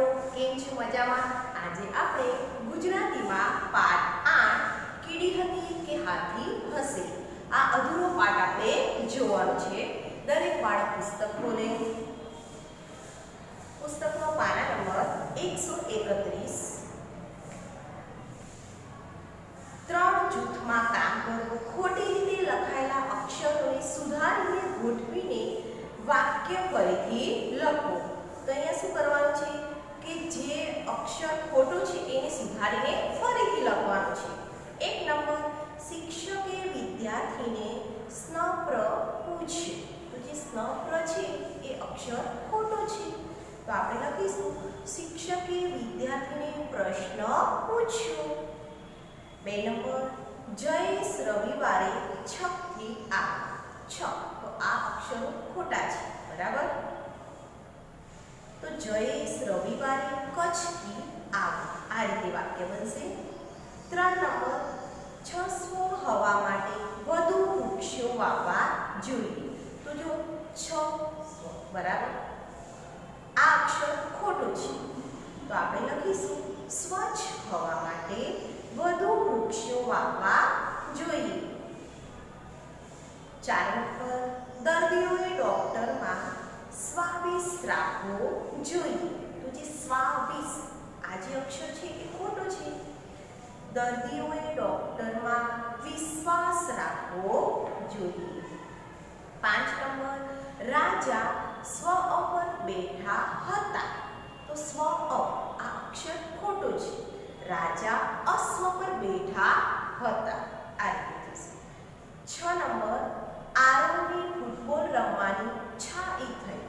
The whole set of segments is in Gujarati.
કેમ છો મજામાં? આજે આપણે ગુજરાતીમાં પાઠ 8 કીડી હતી કે હાથી હશે આ અધૂરો પાઠ આપણે જોવાનો છે. દરેક બાળક પુસ્તક ખોલે. પુસ્તકનો પાના નંબર 131. ત્રણ જૂથમાં કામ કરો. ખોટી રીતે લખાયેલા અક્ષરોને સુધારીને ગોઠવીને વાક્ય ફરીથી લખો. તો અહીંયા શું કરવાનું છે કે જે અક્ષર ખોટો છે એને સુધારીને ફરીથી લખવાનું છે. 1 નંબર, શિક્ષકે વિદ્યાર્થીને સ્નપ્ર પૂછ્યું. તો જે સ્નપ્ર છે એ અક્ષર ખોટો છે, તો આપણે લખીશું શિક્ષકે વિદ્યાર્થીને પ્રશ્ન પૂછ્યો. 2 નંબર, જયેશ રવિવારે છકથી આવે. છક, તો આ અક્ષરો ખોટા છે, બરાબર. તો જયેશ રવિવારે કચ્છથી આવે. આ રીતે વાક્ય બનશે. 3 નંબર, છસ્વો હવા માટે વધુ વૃક્ષો વાવવા જોઈએ. તો જો છસ્વ, બરાબર, આ અક્ષર ખોટો છે, તો આપણે લખીશું સ્વચ્છ હવા માટે વધુ વૃક્ષો વાવવા જોઈએ. 4 નંબર, દર્દીઓએ ડોક્ટરમાં સ્વાવીસ રાખવો જોઈએ. તો જે સ્વાવીસ, આ જે અક્ષર છે એ ખોટો છે. દર્દીઓએ ડોક્ટરમાં વિશ્વાસ રાખવો જોઈએ. 5 નંબર, રાજા સ્વ પર બેઠા હતા. તો સ્વ આ અક્ષર ખોટો છે. રાજા અશ્વ પર બેઠા હતા. આ રીતે થશે. 6 નંબર, આરવને ફૂટબોલ રમવાની ઈચ્છા થઈ.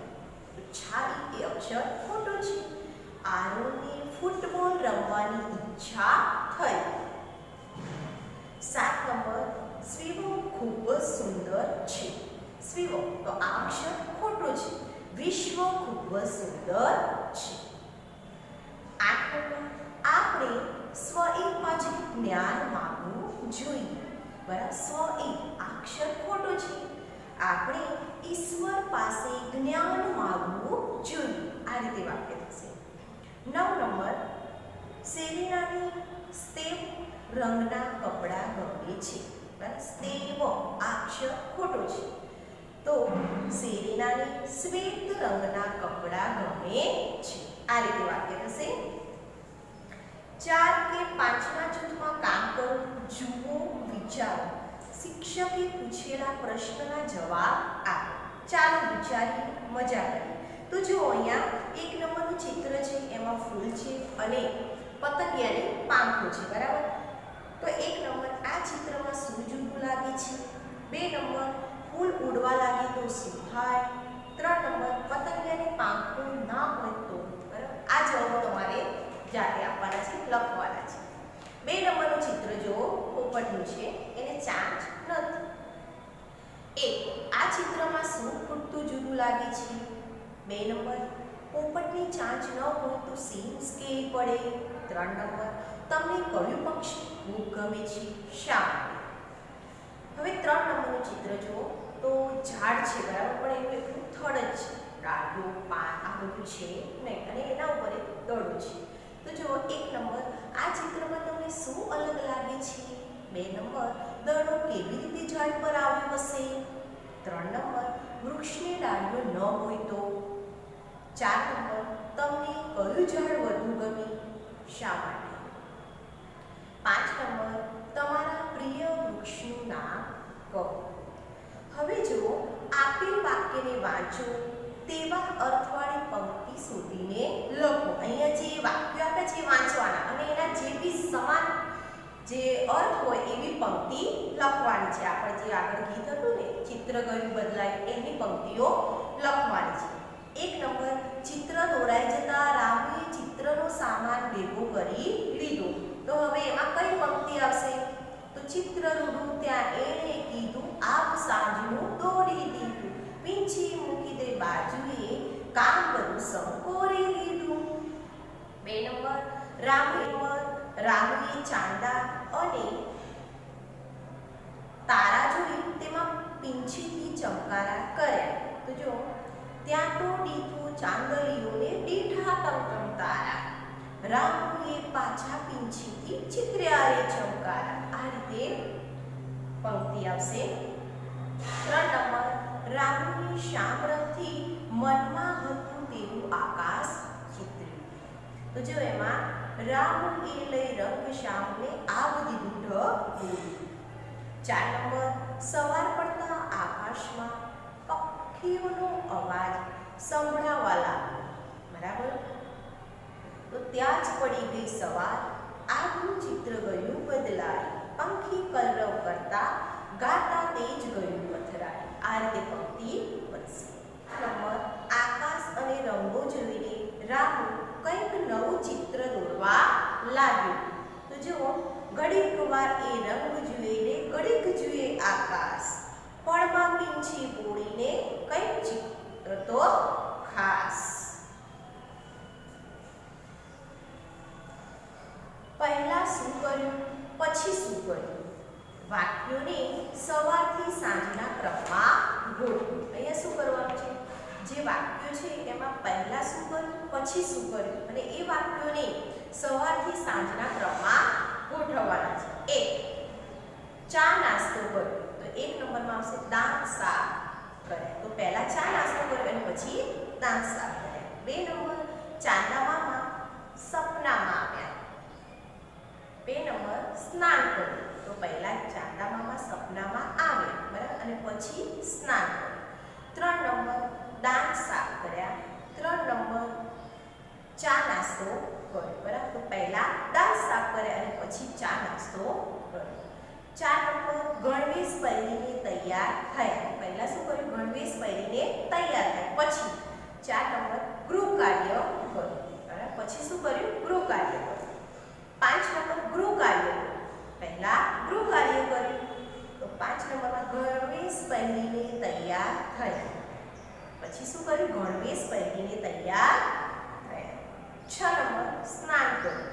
તો ઈચ્છા એ અક્ષર ખોટો છે. આરવને ફૂટબોલ રમવાની ઈચ્છા થઈ. 7 નંબર, સ્વીવો ખૂબ સુંદર છે. સ્વીવો, તો આ અક્ષર ખોટો છે. વિશ્વ ખૂબ સુંદર છે. 8 નંબર, આપણે સ્વ-એ પાછળ જ્ઞાન માંગવું જોઈએ. બરાબર, સ્વ-એ અક્ષર ખોટો છે. આપણે ઈશ્વર પાસે જ્ઞાન માંગવું જોઈએ. આ રીતે વાક્ય થશે. 9 નંબર, સેરેનાને સ્તેવ રંગના કપડાં ગમે છે. બરાબર, સ્તેવ આ અક્ષર ખોટો છે, તો સેરેનાને શ્વેત રંગના કપડાં ગમે છે. આ રીતે વાક્ય થશે. 4 કે 5ના જૂથમાં કામ કરો. જુઓ, વિચારો. શિક્ષકે પૂછેલા પ્રશ્નના જવાબ આપો. ચાલો વિચારી મજા કરીએ. તો જો અહીંયા 1 નંબરનું ચિત્ર છે, એમાં ફૂલ છે અને પતંગિયાની પાંખો છે, બરાબર. તો 1 નંબર, આ ચિત્રમાં શું જુદું લાગે છે? 2 નંબર, ફૂલ ઉડવા લાગે તો શું થાય? 3 નંબર, પતંગિયાની પાંખો ના હોય તો, બરાબર. આ જવાબો તમારે જાતે આપવાના છે, લખવાના છે. 2 નંબરનું ચિત્ર જો પોપટનું છે, એને ચાંચ નથી. આ ચિત્રમાં શું ખૂટતું જુદું લાગે છે? 2 નંબર, પોપટની ચાંચ ન હોય તો સી મુશ્કેલી પડે. 3 નંબર, તમને કયું પક્ષી ખૂબ ગમે છે, શા માટે? હવે 3 નંબરનું ચિત્ર જુઓ તો ઝાડ છે, બરાબર, પણ એનું એટલું થડ જ છે, ડાળીઓ, પાન આ બધું છે નહીં, અને એના ઉપર એક દડો છે. તો જુઓ 1 નંબર, આ ચિત્રમાં તમને શું અલગ લાગે છે? 2 નંબર, દડો કેવી રીતે ઝાડ પર આવ્યો હશે? 3 નંબર, વૃક્ષની ડાળીઓ ન હોય તો? 4 નંબર, તમને કયું ઝાડ વધુ ગમે, શા માટે? 5 નંબર, તમારા પ્રિય વૃક્ષનું નામ કહો. હવે જુઓ, આપેલ વાક્યને વાંચો, તેવા અર્થવાળી પંક્તિ શોધીને લખો. અહીંયા જે વાક્યો આપ્યા છે વાંચવાના અને એના જે બી સમાન જે અર્થ હોય એવી પંક્તિ લખવાની છે. આપણે જે આગળ ગીત હતું ને, ચિત્ર કયું બદલાય, એની પંક્તિઓ લખવાની છે. 1 નંબર, ચિત્ર દોરાઈ જતા રામે ચિત્રનો સામાન ભેગો કરી લીધો. તો હવે એમાં કઈ પંક્તિ આવશે? તો ચિત્ર રૂડું ત્યાં એણે કીધું, આપ સાંજનું દોરી દીધું, પીંછી મૂકી દે બાજુએ, કામ બધું સંકોરી લીધું. 2 નંબર, રામે ચાંદા અને તારા જોઈ તેમાં પીંછીથી ચમકારા કર્યા. તો જો ત્યાં તો દીધું ચાંદલીઓને દીઠા ટમટમ તારા, રામુએ પાછા પીંછીથી ચિત્ર્યા રે ચમકારા. આ રીતે પંક્તિ આવશે. 3 નંબર, રામુએ શ્યામ રંગથી મનમાં હતું તેવું આકાશ ચિત્ર્યું. તો જો એમાં રામ એ લઈ રંગ શ્યામને આવ દીધું બોલ્યું. 4 નંબર, સવાર પડતા આકાશમાં પક્ષીઓનો અવાજ સંભળાવા લાગ્યો. બરાબર. તો ત્યાં જ પડી ગઈ સવાર, આગનું ચિત્ર ગયું બદલાય, પંખી કલરવ કરતા ગાતા તેજ ગયું પથરાય. આ રીતે પંક્તિ બનશે. નંબર, આકાશ અને રંગો જોઈને રામુ કંઈક નવું ચિત્ર દોરવા લાગ્યો. તો જુઓ, ઘડીક વાર એ રંગ જુએ, ઘડીક જુએ આકાશ, પળમાં પીંછી બોળીને કંઈક ચિત્ર તો ખાસ. પહેલા શું કર્યું, પછી શું કર્યું? વાક્યોને સવારથી સાંજના ક્રમમાં ગોઠવો. અહીંયા શું કરવાનું છે? જે વાક્યો છે એમાં પહેલા શું કર્યું, પછી શું કર્યું, અને એ વાક્યોને સવારથી સાંજના ક્રમમાં ગોઠવવાના છે. 1, ચા નાસ્તો કર્યો, તો 1 નંબરમાં આવશે દાંત સાફ કર્યા. તો પહેલા ચા નાસ્તો કર્યો અને પછી દાંત સાફ કર્યા. 2 નંબર, ચાંદા મામા સપનામાં આવ્યા. 2 નંબર, સ્નાન કર્યું. તો પહેલા ચાંદા મામા સપનામાં આવ્યા, બરાબર, અને પછી સ્નાન કર્યું. 3 નંબર, દાંત સાફ કર્યા. 3 નંબર, ચા નાસ્તો કર્યો, બરાબર. તો પહેલા દાંત સાફ કર્યા અને પછી ચા નાસ્તો કર્યો. 4 નંબર, ગણવેશ પહેરીને તૈયાર થયા. પહેલા શું કર્યું? ગણવેશ પહેરીને તૈયાર થયા. પછી 4 નંબર, ગૃહ કાર્ય કર્યું, બરાબર. પછી શું કર્યું? ગૃહ કાર્ય કર્યું. 5 નંબર, ગૃહ કાર્ય કર્યું. પહેલા ગૃહ કાર્ય કર્યું. તો 5 નંબરમાં ગણવેશ પહેરીને તૈયાર થયા. પછી શું કર્યું? ગણવેશ પહેરીને તૈયાર થયા. 6 નંબર, સ્નાન કર્યું.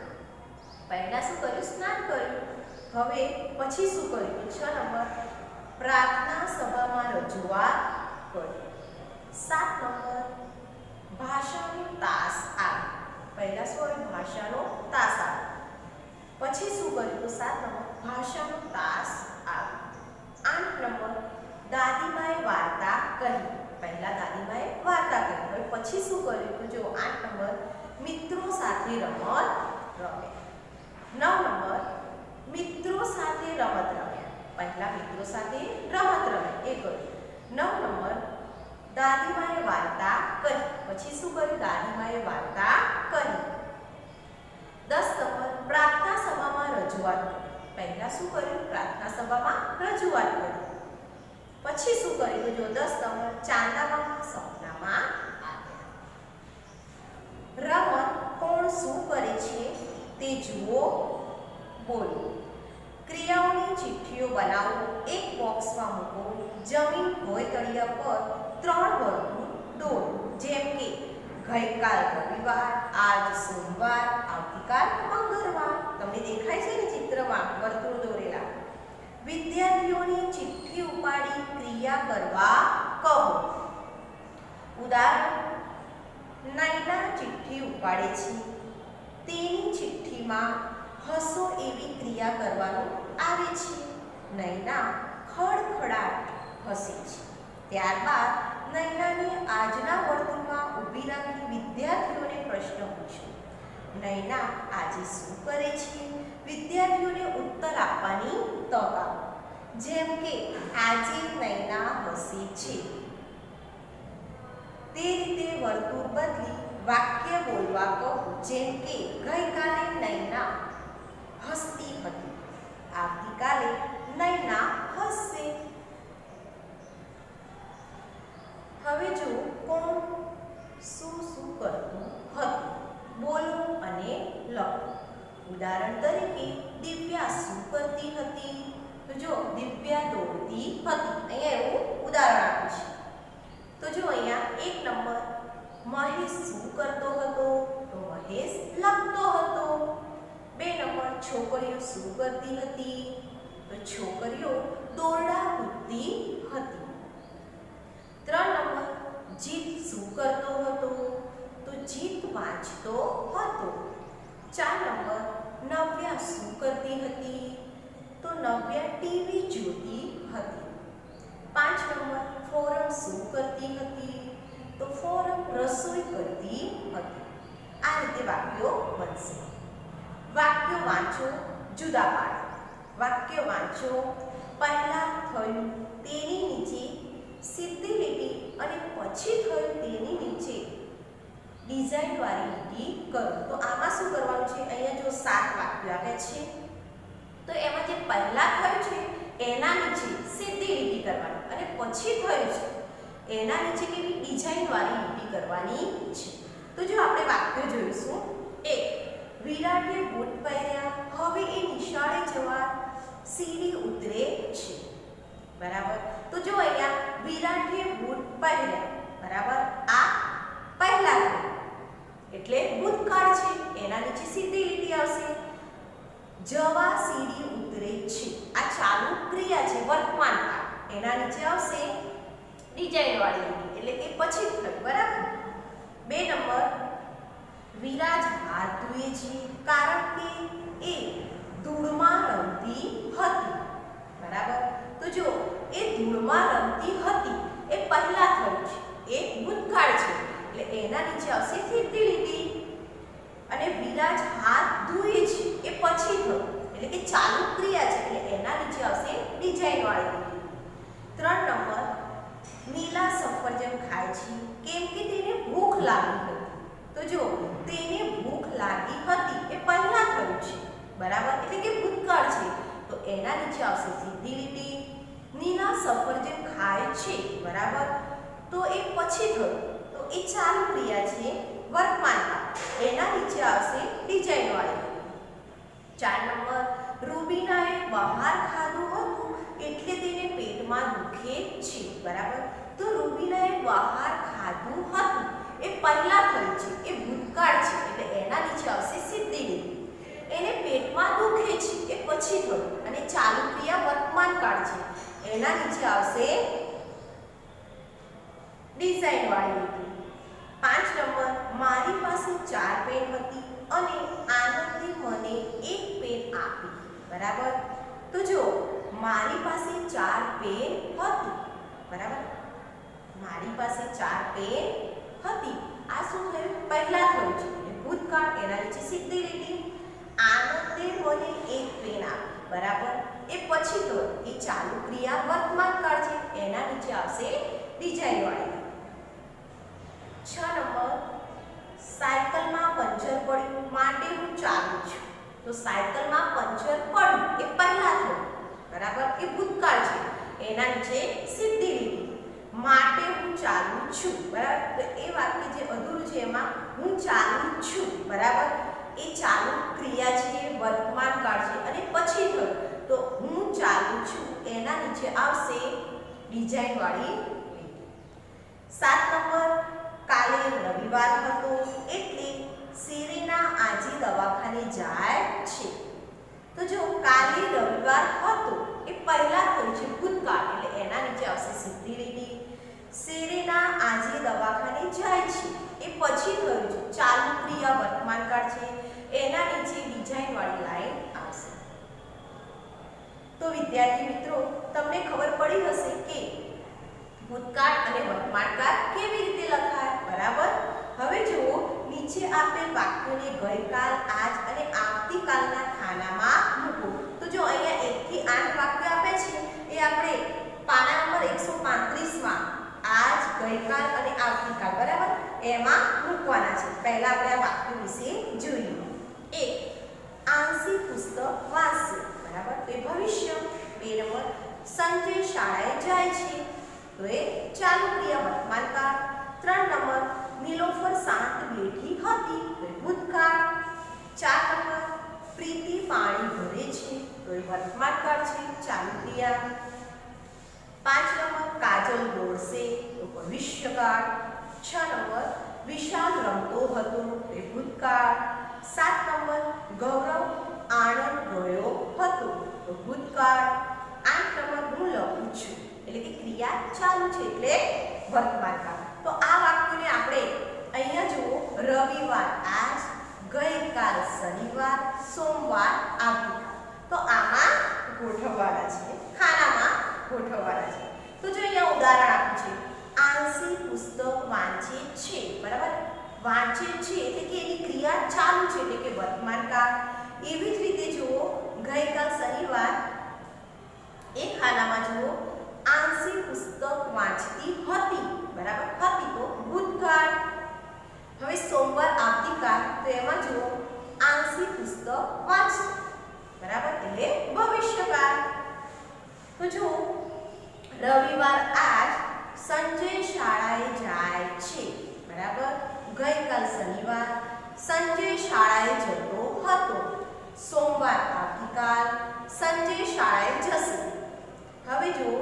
પહેલા શું કર્યું? સ્નાન કર્યું. હવે પછી શું કર્યું? 6 નંબર, પ્રાર્થના સભામાં રજૂઆત કરી. 7 નંબર, ભાષાનો તાસ આવ્યો. પહેલા શું આવ્યું? ભાષાનો તાસ આવ્યો. પછી શું કર્યું? તો 7 નંબર, ભાષાનો તાસ આવ્યો. 8 નંબર, દાદીમાએ વાર્તા કહી. પહેલા દાદીમાએ વાર્તા કહી. હવે પછી શું કર્યું? તો જો 8 નંબર, મિત્રો સાથે રમત રમ્યા. 9 નંબર, મિત્રો સાથે રમત રમ્યા. પહેલા મિત્રો સાથે રમત રમ્યા, એ કર્યું. 9 નંબર, દાદીમાએ વાર્તા કહી. પછી શું કર્યું? દાદીમાએ વાર્તા કહી. 10 નંબર, પ્રાર્થના સભામાં રજૂઆત કરી. પહેલા શું કર્યું? પ્રાર્થના સભામાં રજૂઆત કરી. પછી શું કર્યું? તો જો 10 નંબર, ચાંદામાં સપનામાં આવ્યા. રમત કોણ શું કરે છે તે જુઓ, બોલો. ક્રિયાઓની ચિઠ્ઠીઓ બનાવો, એક બોક્સમાં મૂકો. જમીન હોય તળિયા પર 3 વર્તુળ દોરો. જેમ કે ગઈકાલ રવિવાર, આજ સોમવાર, આવતીકાલ મંગળવાર. તમને દેખાય છે ને ચિત્રમાં વર્તુળ દોરેલા? વિદ્યાર્થીઓની ચિઠ્ઠી ઉપાડી ક્રિયા કરવા કહો. ઉદાહરણ, નૈના ચિઠ્ઠી ઉપાડે છે. તેની ચિઠ્ઠીમાં હસો એવી ક્રિયા કરવાનું આવે છે. નૈના ખડખડાટ હસે છે. ત્યારબાદ નૈનાને આજના વર્તુળમાં ઊભી રાખી વિદ્યાર્થીઓને પ્રશ્ન પૂછ્યો. નૈના આજે શું કરે છે? વિદ્યાર્થીઓને ઉત્તર આપવાની તક આપો. જેમ કે આજે નૈના હસે છે. તે રીતે વર્તુળ બદલી વાક્ય બોલવા કહો. જેમ કે ગઈકાલે નૈના હસતી હતી, આવતીકાલે નૈના હસશે. હવે જો કોણ શું શું કરતું હતું, બોલો અને લખો. ઉદાહરણ તરીકે, દિવ્યા શું કરતી હતી? તો જો દિવ્યા દોડતી હતી. અહીંયા એવું ઉદાહરણ આપ્યું છે. તો જો અહીંયા 1 નંબર, મહેશ શું કરતો હતો? તો મહેશ લખતો હતો. 2 નંબર, છોકરીઓ શું કરતી હતી? તો છોકરીઓ દોરડા કૂદતી હતી. 3 નંબર, જીત શું કરતો હતો? 4 નંબર નવ્યા શું કરતી હતી? તો નવ્યા ટીવી જોતી હતી. 5 નંબર ફોરમ શું કરતી હતી? તો ફોરમ રસોઈ કરતી હતી. આ રીતે વાક્યો બનશે. વાક્યો વાંચો, જુદા પાડો. વાક્ય વાંચો. પહેલા થયું તેની નીચે સીધી લીટી અને પછી થયું તેની નીચે ડિઝાઇન વાળી લીટી કરો. તો આમાં શું કરવાનું છે? અહીંયા જો 7 વાક્યો આવ્યા છે, તો એમાં જે પહેલા થયું છે એના નીચે સીધી લીટી કરવાની અને પછી થયું છે એના નીચે કેવી ડિઝાઇન વાળી લીટી કરવાની છે. તો જો આપણે વાક્યો જોઈશું. 1 વિરાટે બૂટ પહેર્યા, હવે એ નિશાળે જવા સીડી ઉતરે છે. બરાબર. તો જો અહીંયા વિરાટે બૂટ પહેર્યા, બરાબર, આ પહેલા થયું એટલે ભૂતકાળ છે, એના નીચે સીધી લીટી આવશે. જવા સીડી ઉતરે છે, આ ચાલુ ક્રિયા છે, વર્તમાન કાળ, એના નીચે આવશે ડિઝાઇન વાળી લીટી એટલે કે પછી થયું. બરાબર. 2 નંબર વિરાજ હાથ ધોએ છે કારણ કે એ ધૂળમાં રમતી હતી. બરાબર. તો જો એ ધૂળમાં રમતી હતી એ પહેલા થયું છે, એ ભૂતકાળ છે એટલે એના નીચે આવશે સીધી લીટી. અને વિરાજ હાથ ધોએ છે એ પછી થયું એટલે કે ચાલુ ક્રિયા છે એટલે એના નીચે આવશે ડિઝાઇન વાળી લીટી. 3 નંબર નીલા સફરજન ખાય છે કેમ કે તેને ભૂખ લાગી હતી. તો જો તેને ભૂખ લાગી હતી એ પહેલા થયું છે, બરાબર, એટલે કે ભૂતકાળ છે તો એના નીચે આવશે સીધી લીટી. નીલા સફરજન ખાય છે, બરાબર, તો એ પછી થયું તો એ ચાલુ ક્રિયા છે, વર્તમાન કાળ, એના નીચે આવશે ડિઝાઇન વાળી. 4 નંબર રૂબીનાએ બહાર ખાધું હતું એટલે તેને પેટમાં દુખે છે. બરાબર. તો રૂબીનાએ બહાર ખાધું હતું એ પહેલા થયું છે, એ ભૂતકાળ છે એટલે એના નીચે આવશે સીધી લીટી. એને પેટમાં દુખે છે એ પછી થયું અને ચાલુ ક્રિયા વર્તમાન કાળ છે, એના નીચે આવશે ડિઝાઇન વાળી લીટી. 5 નંબર મારી પાસે 4 પેન હતી અને આનંદે મને 1 પેન આપી. બરાબર. તો જો મારી પાસે 4 પેન હતી, બરાબર, મારી પાસે 4 પેન હતી, આ શું થયું? પહેલા થયું છે એટલે ભૂતકાળ, એના નીચે સીધી લીટી. આનંદે મને 1 પેન આપી, બરાબર, એ પછી તો એ ચાલુ ક્રિયા વર્તમાન કાળ છે, એના નીચે આવશે ડિઝાઇન વાળી. 6 નંબર સાયકલમાં પંચર પડ્યું માટે હું ચાલું છું. તો સાયકલમાં પંચર પડ્યું એ પહેલા થયું, બરાબર, એ ભૂતકાળ છે, એના નીચે સીધી લીટી. માટે હું ચાલું છું, બરાબર, તો એ વાક્ય જે અધૂરું છે એમાં હું ચાલું છું, બરાબર, એ ચાલુ ક્રિયા છે, વર્તમાન કાળ છે અને પછી થયું તો હું ચાલું છું એના નીચે આવશે ડિઝાઇન વાળી લીટી. 7 નંબર કાલે રવિવાર હતો એટલે સેરેના આજે દવાખાને જાય છે. તો જો કાલે રવિવાર હતો એ પહેલા થયું છે, ભૂતકાળ, એટલે એના નીચે આવશે સીધી લીટી. સેરેના આજે દવાખાને જાય છે એ પછી થયું છે, ચાલુ ક્રિયા વર્તમાન કાળ છે, એના નીચે ડિઝાઇન વાળી લાઈન આવશે. તો વિદ્યાર્થી મિત્રો, તમને ખબર પડી હશે કે ભૂતકાળ અને વર્તમાન કાળ કેવી રીતે લખાય. બરાબર. હવે જુઓ, નીચે આપેલ વાક્યોને ગઈકાલ, આજ અને આવતીકાલના ખાનામાં મૂકો. તો જો અહીંયા 1 થી 8 વાક્યો આપે છે એ આપણે પાના નંબર 135માં આજ, ગઈકાલ અને આવતીકાલ, બરાબર, એમાં મૂકવાના છે. પહેલા આપણે આ વાક્યો વિશે જોઈએ. 1 આંશી પુસ્તક વાંચશે, બરાબર, તો એ ભવિષ્ય. 2 નંબર સંજય શાળાએ જાય છે, તો એ ચાલુ ક્રિયા વર્તમાન કાળ. 3 નંબર નીલોફર શાંત બેઠી હતી, તો એ ભૂતકાળ. 4 નંબર પ્રીતિ પાણી ભરે છે, તો એ વર્તમાન કાળ છે, ચાલુ ક્રિયા. 5 નંબર કાજલ દોડશે, તો ભવિષ્યકાળ. 6 નંબર વિશાલ રમતો હતો, તો એ ભૂતકાળ. 7 નંબર ગૌરવ આણંદ ગયો હતો, તો ભૂતકાળ. 8 નંબર હું લખું છું, એટલે કે ક્રિયા ચાલુ છે એટલે વર્તમાન કાળ. તો આ વાક્યોને આપણે અહીંયા જુઓ, રવિવાર આજ, ગઈકાલ શનિવાર, સોમવાર આવતીકાલ. તો આમાં ગોઠવવાના છે, ખાનામાં ગોઠવવાના છે. તો જો અહીંયા ઉદાહરણ આપ્યું છે, આંશી પુસ્તક વાંચે છે. બરાબર, વાંચે છે એટલે કે એની ક્રિયા ચાલુ છે એટલે કે વર્તમાન કાળ. એવી જ રીતે જુઓ ગઈકાલ શનિવાર એ ખાનામાં જુઓ આંશી પુસ્તક વાંચતી હતી. બરાબર, હતી તો ભૂતકાળ. હવે સોમવાર આવતીકાલ તો એમાં જુઓ આંશી પુસ્તક વાંચશે. બરાબર, એટલે ભવિષ્યકાળ. તો જુઓ રવિવાર આજ સંજય શાળાએ જાય છે. બરાબર, ગઈકાલ શનિવાર સંજય શાળાએ જતો હતો. સોમવાર આવતીકાલ સંજય શાળાએ જશે. હવે જુઓ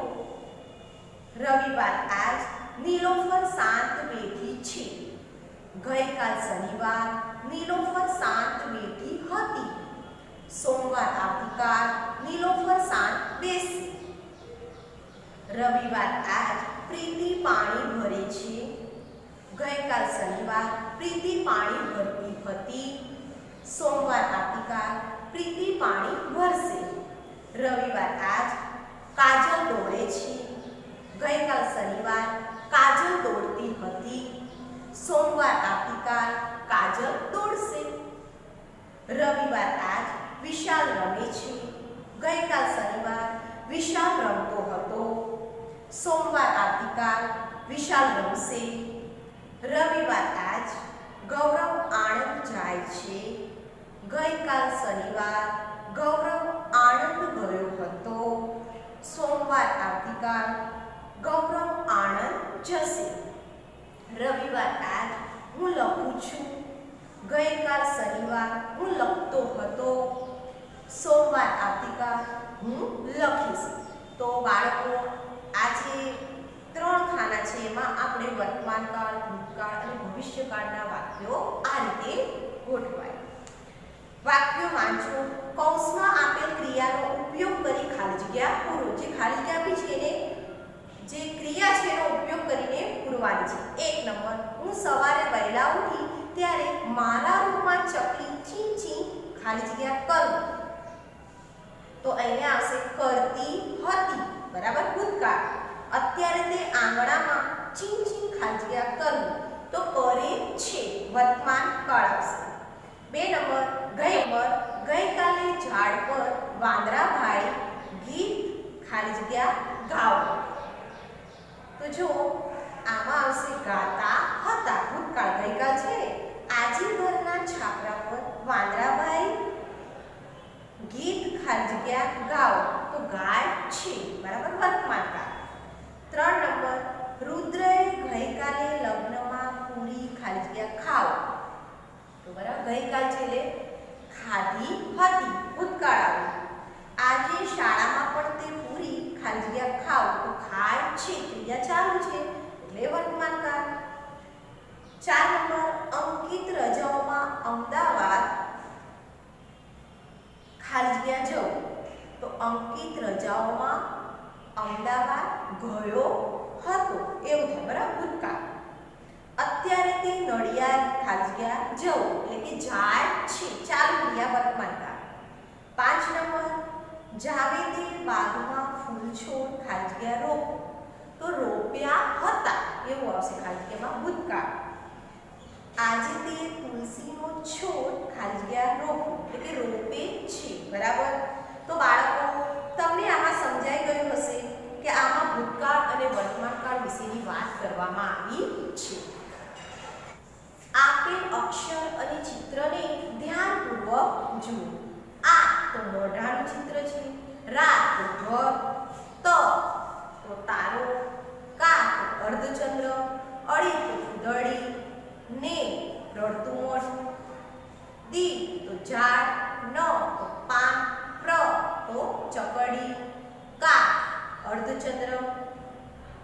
રવિવાર આજ નીલોફર શાંત બેઠી છે. ગઈકાલ શનિવાર નીલોફર શાંત બેઠી હતી. સોમવાર આવતીકાલ નીલોફર શાંત બેસશે. રવિવાર આજ પ્રીતિ પાણી ભરે છે. ગઈકાલ શનિવાર પ્રીતિ પાણી ભરતી હતી. સોમવાર આવતીકાલ પ્રીતિ પાણી ભરશે. રવિવાર આજ કાજલ દોડે છે. ગઈકાલ શનિવાર કાજલ દોડતી હતી. સોમવાર આવતીકાલ કાજલ દોડશે. રવિવાર આજ વિશાલ રમે છે. ગઈકાલ શનિવાર વિશાલ રમતો હતો. સોમવાર આવતીકાલ વિશાલ રમશે. રવિવાર આજ ગૌરવ આણંદ જાય છે. ગઈકાલ શનિવાર ગૌરવ આણંદ ગયો હતો. સોમવાર આવતીકાલ ગૌરવ આણંદ જશે. રવિવાર આજ હું લખું છું. ગઈકાલ શનિવાર હું લખતો હતો. સોમવાર આવતીકાલ હું લખીશ. તો બાળકો આ જે 3 ખાના છે એમાં આપણે વર્તમાનકાળ, ભૂતકાળ અને ભવિષ્યકાળના વાક્યો આ રીતે ગોઠવાય. વાક્યો વાંચો. કૌંસમાં આપેલ ક્રિયાનો ઉપયોગ કરી ખાલી જગ્યા પૂરો. જે ખાલી જગ્યા આપી છે એને જે ક્રિયા છે એનો ઉપયોગ કરીને પૂરવાની છે. 1 નંબર, હું સવારે વહેલા ઉઠી ત્યારે મારા રૂમમાં ચકલી ચીં ચીં ખાલી જગ્યા કરું. તો અહીંયા આવશે કરતી હતી. બરાબર, ભૂતકાળ. અત્યારે તે આંગણામાં ચીં ચીં ખાલી જગ્યા કરું. તો કરે છે, વર્તમાન કાળ આવશે. 2 નંબર, ગઈકાલે ઝાડ પર વાંદરાભાઈ ગીત ખાલી જગ્યા ગાઓ. તો જો આમાં આવશે ગાતા હતા. ભૂતકાળ, ગઈકાલ છે. આજે ઘરના છાપરા પર વાંદરાભાઈ ગીત ખાલી જગ્યા ગાઓ. તો ગાય છે. બરાબર, વર્તમાન કાળ. 3 નંબર, રુદ્રએ ગઈકાલે લગ્નમાં પૂરી ખાલી જગ્યા ખાઓ. તો બરાબર, ગઈકાલ છે એટલે ખાધી હતી. ભૂતકાળ આવ્યું. આજે શાળામાં પણ તે પૂરી ખાલી જગ્યા ખાઓ. તો ખાય છે, ક્રિયા ચાલુ છે એટલે વર્તમાન કાળ. 4 નંબર, અંકિત રજાઓમાં અમદાવાદ ખાલી જગ્યા જવું. તો અંકિત રજાઓમાં અમદાવાદ ગયો હતો એવું થાય. બરાબર, ભૂતકાળ. અત્યારે તે નડિયાદ ખાલી જગ્યા જવું એટલે કે જાય છે, ચાલુ ક્રિયા, વર્તમાન કાળ. 5 નંબર, જાવેદે બાગમાં ફૂલ છોડ ખાલી જગ્યા રોપ. તો રોપ્યા હતા એવું આવશે ખાલી જગ્યામાં, ભૂતકાળ. આજે તે તુલસીનો છોડ ખાલી જગ્યા રોપ એટલે કે રોપે છે. બરાબર, તો બાળકો તમને આમાં સમજાઈ ગયું હશે કે આમાં ભૂતકાળ અને વર્તમાનકાળ વિશેની વાત કરવામાં આવી છે. આપેલ અક્ષર અને ચિત્રને ધ્યાનપૂર્વક જુઓ. આ તો મોઢાનું ચિત્ર છે. રા તો ઘર, ત તો તારો, કા તો અર્ધચંદ્ર, અળી તો ફૂદડી, ને રડતું મોઢું, દી તો ઝાડ, ન તો પાન, પ્ર તો ચકડી, કા અર્ધચંદ્ર,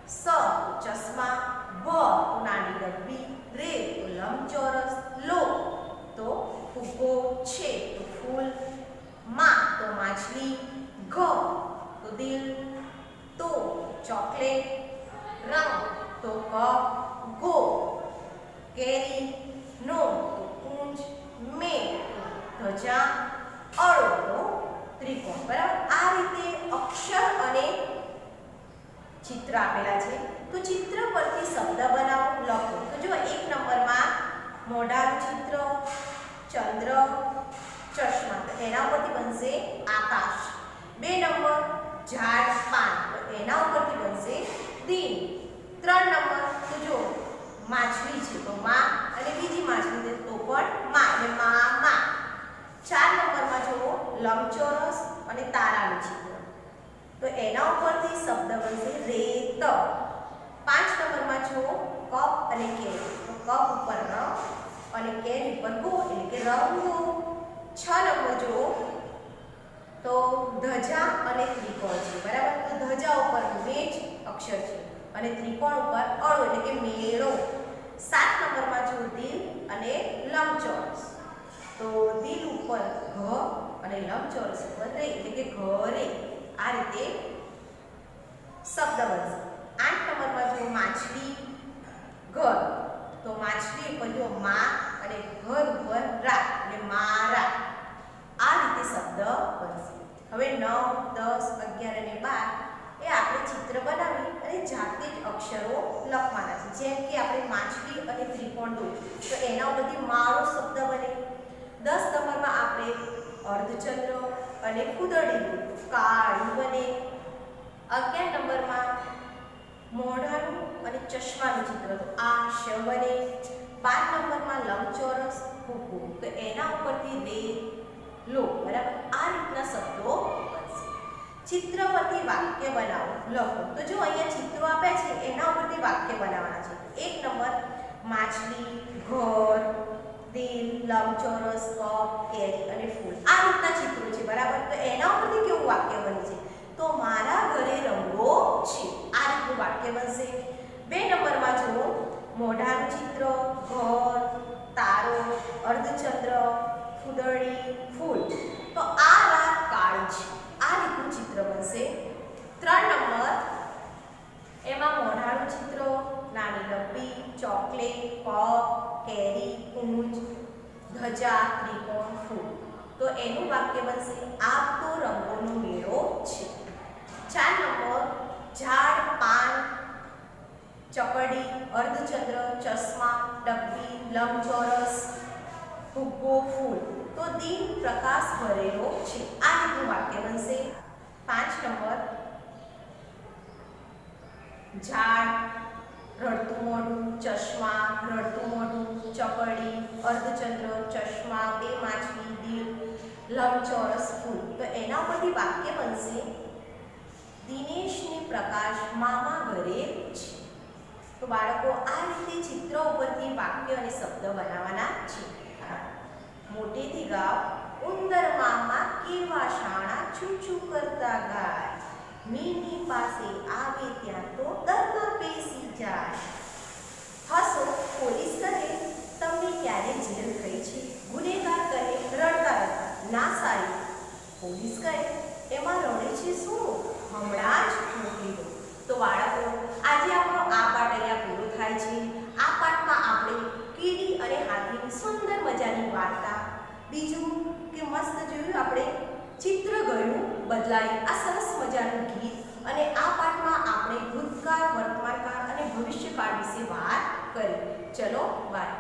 સ તો ચશ્મા, ભ તો નાની ડબ્બી, રે તો લંબચોરસ, લો તો ફુગ્ગો, છે તો ફૂલ, મા તો માછલી, ઘ તો દિલ, તો ચોકલેટ, રંગ તો કપ, ગો કેરી, નો તો કુંજ, મે ધજા, અળોનો ત્રિકોણ. બરાબર, આ રીતે અક્ષર અને ચિત્ર આપેલા છે. તો ચિત્ર પરથી શબ્દ બનાવો, લખો. તો જો 1 નંબરમાં મોઢાનું ચિત્ર, ચંદ્ર, ચશ્મા, તો એના ઉપરથી બનશે આકાશ. 2 નંબર ઝાડ, પાન, તો એના ઉપરથી બનશે દિન. 3 નંબર તો જો માછલી છે, તો માં અને બીજી માછલી છે તો પણ માં, એટલે માં. 4 નંબરમાં જો લંબચોરસ અને તારાનું ચિત્ર, તો એના ઉપરથી શબ્દ બનશે રેત. 5 નંબરમાં જો કપ અને કેરી, તો કપ ઉપર ર અને કેરી ઉપર ગો, એટલે કે રંગો. 6 નંબર જો તો ધજા અને ત્રિકોણ છે. બરાબર, તો ધજા ઉપર મેજ અક્ષર છે અને ત્રિકોણ ઉપર અળો, એટલે કે મેળો. 7 નંબરમાં જો દિલ અને લંબચોરસ, તો દિલ ઉપર ઘ અને લંબચોરસ ઉપર રે, એટલે કે ઘરે. આ રીતે શબ્દ બનશે. 8 નંબરમાં જો માછલી, ઘર, તો માછલી ઉપર જો માં અને ઘર ઉપર રા, એટલે મારા. આ રીતે શબ્દ બનશે. હવે 9, 10, 11 અને 12 એ આપણે ચિત્ર બનાવી અને જાતે જ અક્ષરો લખવાના છે. જેમ કે આપણે માછલી અને ત્રિકોણ દોર્યું, તો એના ઉપરથી મારો શબ્દ બને. 10 નંબરમાં આપણે અર્ધચંદ્ર અને ફૂદડી દોર્યું, કાળી બને. 11 નંબરમાં મોઢાનું અને ચશ્માનું ચિત્ર, તો આશ બને. 12 નંબરમાં લંબચોરસ, ફૂગો, તો એના ઉપરથી રે, લો. બરાબર, આ રીતના શબ્દો બનશે. ચિત્ર પરથી વાક્ય બનાવો, લખો. તો જો અહીંયા ચિત્રો આપ્યા છે, એના ઉપરથી વાક્ય બનાવવાના છે. 1 નંબર માછલી, ઘર, દિલ, લંબચોરસ, કપ, કેરી અને ફૂલ. આ રીતના ચિત્રો છે. બરાબર, તો એના ઉપરથી કેવું વાક્ય બને છે? તો મારા ઘરે રંગો છે. આ રીતનું વાક્ય બનશે. 2 નંબરમાં જો મોઢાનું ચિત્ર, ઘર, તારો, અર્ધચંદ્ર, ફૂદડી, ફૂલ, તો આ રાત કાળી છે. આ રીતનું ચિત્ર બનશે. 3 નંબર એમાં મોઢાનું ચિત્ર, નાની ડબ્બી, ચોકલેટ, કપ, કેરી, ઊંચ, ધજા, ત્રિકોણ, ફૂલ, તો એનું વાક્ય બનશે આ તો રંગોનો મેળો છે. 4 નંબર ઝાડ, પાન, ચકડી, અર્ધચંદ્ર, ચશ્મા, ડબ્બી, લંબચોરસ, ફુગ્ગો, ફૂલ, તો દિન પ્રકાશ ભરેલો છે. આ રીતનું વાક્ય બનશે. 5 નંબર ઝાડ, રડતું મોઢું, ચશ્મા, રડતું મોઢું, ચકડી, અર્ધચંદ્ર, ચશ્મા, 2 માછલી, દિલ, લંબચોરસ, ફૂલ, તો એના પરથી વાક્ય બનશે દિનેશને પ્રકાશ મામા ઘરે છે. તો બાળકો આ રીતે ચિત્રો ઉપરથી વાક્ય અને શબ્દ બનાવવાના છે. મોટેથી ગાવ, ઉંદર મામા કેવા શાણા, છું છું કરતા ગાય, મીની પાસે આવે ત્યાં તો દરમાં બેસી જાય. હસો, પોલીસ કહે તમને ક્યારે જેલ થઈ છે? ગુનેગાર કહે રડતા રડતા, ના સાહેબ. પોલીસ કહે એમાં રડે છે શું? હમણાં જ મોકલી દો. તો બાળકો આજે આપણો આ પાઠ અહીંયા પૂરો થાય છે. આ પાઠમાં આપણે કીડી અને હાથીની સુંદર મજાની વાર્તા, બીજું કે મસ્ત જોયું આપણે ચિત્ર ગયું બદલાય, આ સરસ મજાનું ગીત, અને આ પાઠમાં આપણે ભૂતકાળ, વર્તમાનકાળ અને ભવિષ્યકાળ વિશે વાત કરી. ચલો બાય.